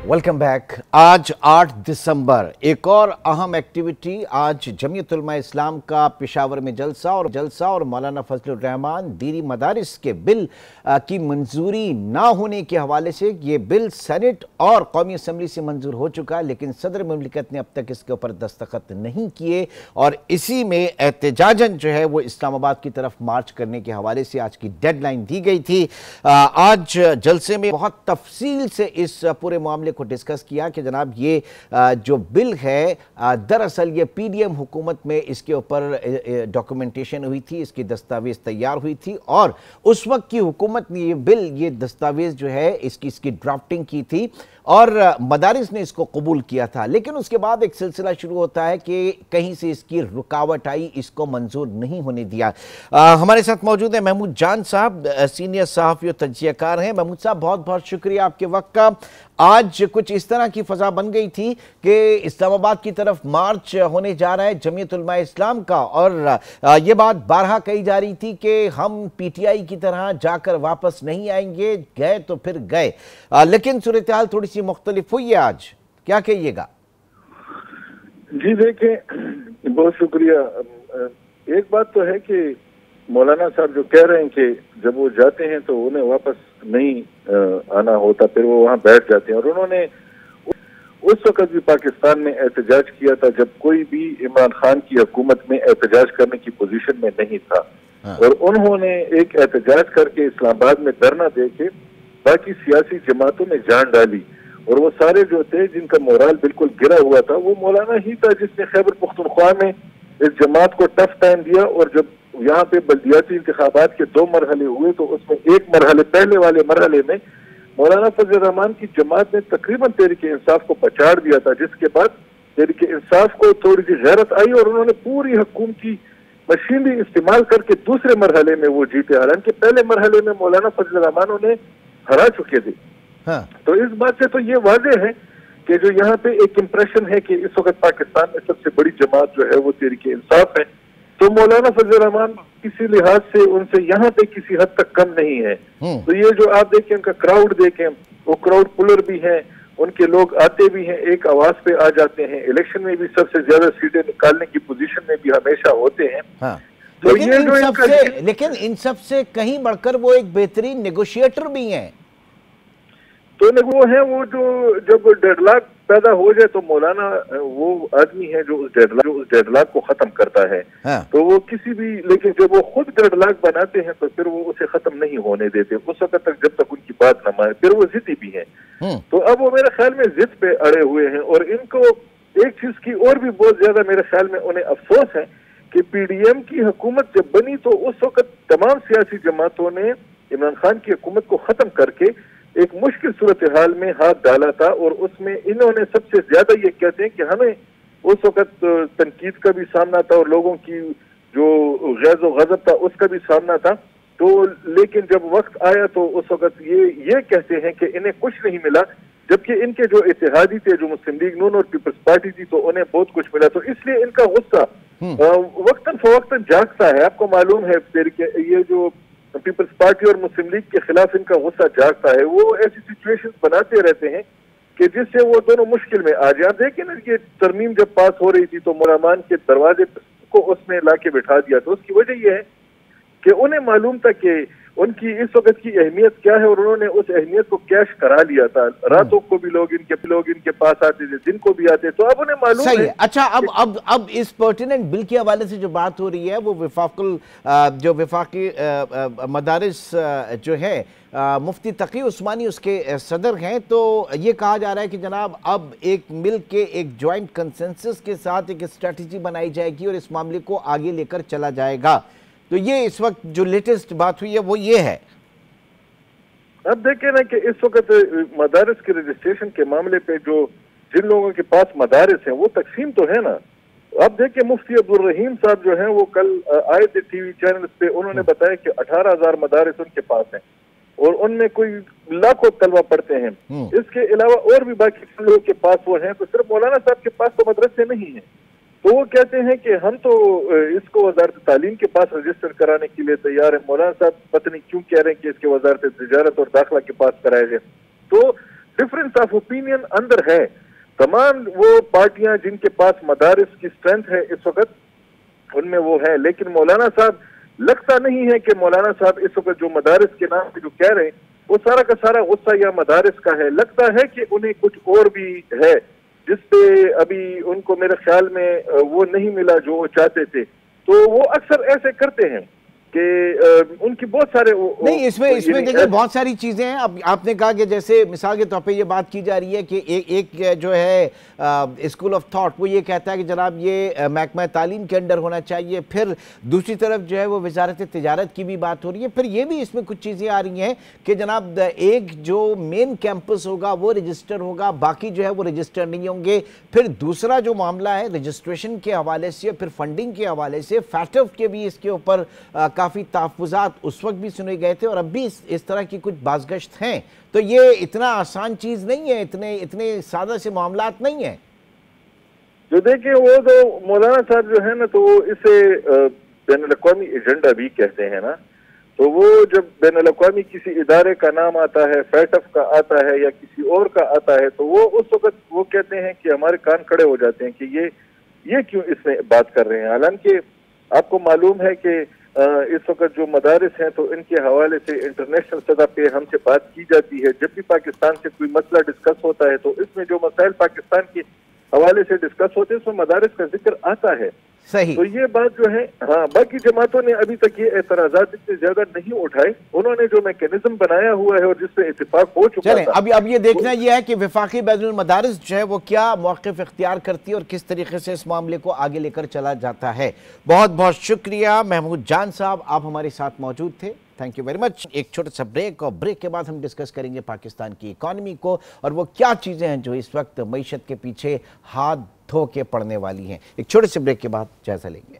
Welcome back. आज 8 दिसंबर एक और अहम एक्टिविटी। आज जमीयत उलमा इस्लाम का पेशावर में जलसा और मौलाना फजलुर रहमान दीनी मदारिस के बिल की मंजूरी ना होने के हवाले से ये बिल सेनेट और कौमी असम्बली से मंजूर हो चुका है, लेकिन सदर मुमलिकत ने अब तक इसके ऊपर दस्तखत नहीं किए और इसी में एहतजाजन जो है वो इस्लामाबाद की तरफ मार्च करने के हवाले से आज की डेडलाइन दी गई थी। आज जलसे में बहुत तफसील से इस पूरे मामले को डिस्कस किया कि जनाब ये जो बिल है दरअसल ये पीडीएम हुकूमत में इसके ऊपर डॉक्यूमेंटेशन हुई थी, इसकी दस्तावेज तैयार हुई थी और उस वक्त की हुकूमत ने ये दस्तावेज जो है इसकी ड्राफ्टिंग की थी और मदारिस ने इसको कबूल किया था। लेकिन उसके बाद एक सिलसिला शुरू होता है कि कहीं से इसकी रुकावट आई, इसको मंजूर नहीं होने दिया। हमारे साथ मौजूद है महमूद जान साहब, सीनियर सहाफ़ी और तज्ज़ियाकार हैं। महमूद साहब, बहुत बहुत शुक्रिया आपके वक्त का। आज कुछ इस तरह की फजा बन गई थी कि इस्लामाबाद की तरफ मार्च होने जा रहा है जमीयत उलमा इस्लाम का और ये बात बारहा कही जा रही थी कि हम पीटीआई की तरह जाकर वापस नहीं आएंगे, गए तो फिर गए, लेकिन सूरत हाल थोड़ी सी मुख्तलिफ हुई है। आज क्या कहिएगा? जी देखिए, बहुत शुक्रिया। एक बात तो है कि मौलाना साहब जो कह रहे हैं कि जब वो जाते हैं तो उन्हें वापस नहीं आना होता, फिर वो वहाँ बैठ जाते हैं, और उन्होंने उस वक्त भी पाकिस्तान में एहतजाज किया था जब कोई भी इमरान खान की हुकूमत में एहतजाज करने की पोजीशन में नहीं था। और उन्होंने एक एहतजाज करके इस्लामाबाद में धरना दे के बाकी सियासी जमातों में जान डाली, और वो सारे जो थे जिनका मोराल बिल्कुल गिरा हुआ था वो मौलाना ही था जिसने खैबर पख्तूनख्वा में इस जमात को टफ टाइम दिया। और जब यहाँ पे बल्दियाती इंतखाबात के 2 मरहले हुए तो उसमें एक मरहले, पहले वाले मरहले में मौलाना फजलुर रहमान की जमात ने तकरीबन तहरीक इंसाफ को पछाड़ दिया था, जिसके बाद तहरीक इंसाफ को थोड़ी सी गैरत आई और उन्होंने पूरी हुकूमती मशीनरी इस्तेमाल करके दूसरे मरहले में वो जीते। हालांकि पहले मरहले में मौलाना फजलुर रहमान उन्हें हरा चुके थे। तो इस बात से तो ये वाज़ेह है कि जो यहाँ पे एक इम्प्रेशन है कि इस वक्त पाकिस्तान में सबसे बड़ी जमात जो है वो तहरीक इंसाफ है, तो मौलाना फजलुर रहमान किसी लिहाज से उनसे यहाँ पे किसी हद तक कम नहीं है। तो ये जो आप देखें उनका क्राउड देखें, वो क्राउड पुलर भी है, उनके लोग आते भी हैं, एक आवाज पे आ जाते हैं, इलेक्शन में भी सबसे ज्यादा सीटें निकालने की पोजीशन में भी हमेशा होते हैं। तो लेकिन इन सब से कहीं बढ़कर वो एक बेहतरीन नेगोशिएटर भी हैं। तो वो है वो जो जब डेडलॉक पैदा हो जाए तो मौलाना वो आदमी है जो उस डेडलॉक को खत्म करता है। तो वो किसी भी, लेकिन जब वो खुद डेडलॉक बनाते हैं तो फिर वो उसे खत्म नहीं होने देते उस वक्त तक जब तक उनकी बात न माने, फिर वो जिद्दी भी हैं। तो अब वो मेरे ख्याल में जिद पे अड़े हुए हैं, और इनको एक चीज की और भी बहुत ज्यादा मेरे ख्याल में उन्हें अफसोस है कि पीडीएम की हुकूमत जब बनी तो उस वक्त तमाम सियासी जमातों ने इमरान खान की हुकूमत को खत्म करके एक मुश्किल सूरत हाल में हाथ डाला था, और उसमें इन्होंने सबसे ज्यादा ये कहते हैं कि हमें उस वक्त तनकीद का भी सामना था और लोगों की जो गैज़ व गज़ब था उसका भी सामना था। तो लेकिन जब वक्त आया तो उस वक्त ये कहते हैं कि इन्हें कुछ नहीं मिला, जबकि इनके जो इत्तेहादी थे, जो मुस्लिम लीग नून और पीपल्स पार्टी थी, तो उन्हें बहुत कुछ मिला। तो इसलिए इनका गुस्सा वक्तन फवक्तन जागता है। आपको मालूम है ये जो पीपल्स पार्टी और मुस्लिम लीग के खिलाफ इनका गुस्सा जागता है, वो ऐसी सिचुएशंस बनाते रहते हैं कि जिससे वो दोनों मुश्किल में आ जाए। देखिए ना, ये तरमीम जब पास हो रही थी तो मुलामान के दरवाजे को उसमें लाके बिठा दिया। तो उसकी वजह यह है कि उन्हें मालूम था कि उनकी इस वक्त की अहमियत क्या है, और उन्होंने उस अहमियत को कैश करा लिया था। रातों को भी लोग इनके पास आते थे, दिन को भी आते, तो अब उन्हें मालूम है। अच्छा, अब इस पर्टिनेंट बिल के हवाले से जो बात हो रही है वो विफाकी मदारिस जो है मुफ्ती तकी उस्मानी उसके सदर हैं। तो ये कहा जा रहा है कि जनाब अब एक मिल के एक जॉइंट कंसेंसस के साथ एक स्ट्रेटजी बनाई जाएगी और इस मामले को आगे लेकर चला जाएगा। तो ये इस वक्त जो लेटेस्ट बात हुई है वो ये है। अब देखें ना कि इस वक्त मदारिस के रजिस्ट्रेशन के मामले पे जो जिन लोगों के पास मदारिस हैं वो तकसीम तो है ना। अब देखिए, मुफ्ती अब्दुल रहीम साहब जो हैं वो कल आए थे टीवी चैनल पे, उन्होंने बताया कि 18,000 मदारिस उनके पास हैं और उनमें कोई लाखों तलबा पढ़ते हैं। इसके अलावा और भी बाकी लोगों के पास वो हैं, तो सिर्फ मौलाना साहब के पास तो मदरसे नहीं है। तो वो कहते हैं कि हम तो इसको वजारत तालीम के पास रजिस्टर कराने के लिए तैयार है। मौलाना साहब पता नहीं क्यों कह रहे हैं कि इसके वजारत तिजारत और दाखिला के पास कराया जाए। तो डिफरेंस ऑफ ओपिनियन अंदर है। तमाम वो पार्टियां जिनके पास मदारिस की स्ट्रेंथ है इस वक्त उनमें वो है, लेकिन मौलाना साहब लगता नहीं है कि मौलाना साहब इस वक्त जो मदारिस के नाम पे जो कह रहे हैं वो सारा का सारा गुस्सा या मदारिस का है। लगता है कि उन्हें कुछ और भी है जिसपे अभी उनको मेरे ख्याल में वो नहीं मिला जो वो चाहते थे। तो वो अक्सर ऐसे करते हैं कि उनकी बहुत सारे नहीं, इसमें देखिए बहुत सारी चीजें हैं। अब आपने कहा कि जैसे मिसाल के तौर पे ये बात की जा रही है कि एक जो है स्कूल ऑफ थॉट वो ये कहता है कि जनाब ये महकमा तालीम के अंडर होना चाहिए, फिर दूसरी तरफ जो है वो वजारत तिजारत की भी बात हो रही है, फिर ये भी इसमें कुछ चीज़ें आ रही हैं कि जनाब एक जो मेन कैंपस होगा वो रजिस्टर होगा, बाकी जो है वो रजिस्टर नहीं होंगे। फिर दूसरा जो मामला है रजिस्ट्रेशन के हवाले से, फिर फंडिंग के हवाले से, फैटफ के भी इसके ऊपर काफ़ी तहफ़्फ़ुज़ात उस वक्त भी सुने गए थे और अब भी इस तरह की कुछ बाज़गश्त हैं। तो ये इतना आसान चीज़ नहीं है, इतने सादा से मामलात नहीं है। जो देखिए वो तो मौलाना साहब जो है ना तो वो इसे बैनुल-अक़वामी एजेंडा भी कहते हैं ना, तो वो जब बैनुल-अक़वामी किसी इदारे का नाम आता है, फैटफ का आता है या किसी और का आता है, तो वो उस वक्त वो कहते हैं कि हमारे कान खड़े हो जाते हैं कि ये क्यों इसमें बात कर रहे हैं। हालांकि आपको मालूम है कि इस वक्त जो मदारिस हैं तो इनके हवाले से इंटरनेशनल सतह पे हमसे बात की जाती है। जब भी पाकिस्तान से कोई मसला डिस्कस होता है तो इसमें जो मसाइल पाकिस्तान के हवाले से डिस्कस होते हैं उसमें मदारिस का जिक्र आता है। सही। तो ये बात जो है, हाँ, बाकी जमातों ने अभी तक ये एतराज़ात इतने ज्यादा नहीं उठाए। उन्होंने जो मैकेनिज्म बनाया हुआ है और जिसपे इत्तेफाक हो चुका है, अब ये देखना ये है कि वफाकी बैनुल मदारिस जो है वो क्या मौक़िफ़ इख्तियार करती है और किस तरीके से इस मामले को आगे लेकर चला जाता है। बहुत बहुत शुक्रिया महमूद जान साहब, आप हमारे साथ मौजूद थे। Thank you very much. एक छोटा सा ब्रेक और ब्रेक के बाद हम डिस्कस करेंगे पाकिस्तान की इकॉनमी को और वो क्या चीज़ें हैं जो इस वक्त मईशत के पीछे हाथ धो के पड़ने वाली हैं। एक छोटे से ब्रेक के बाद जायजा लेंगे।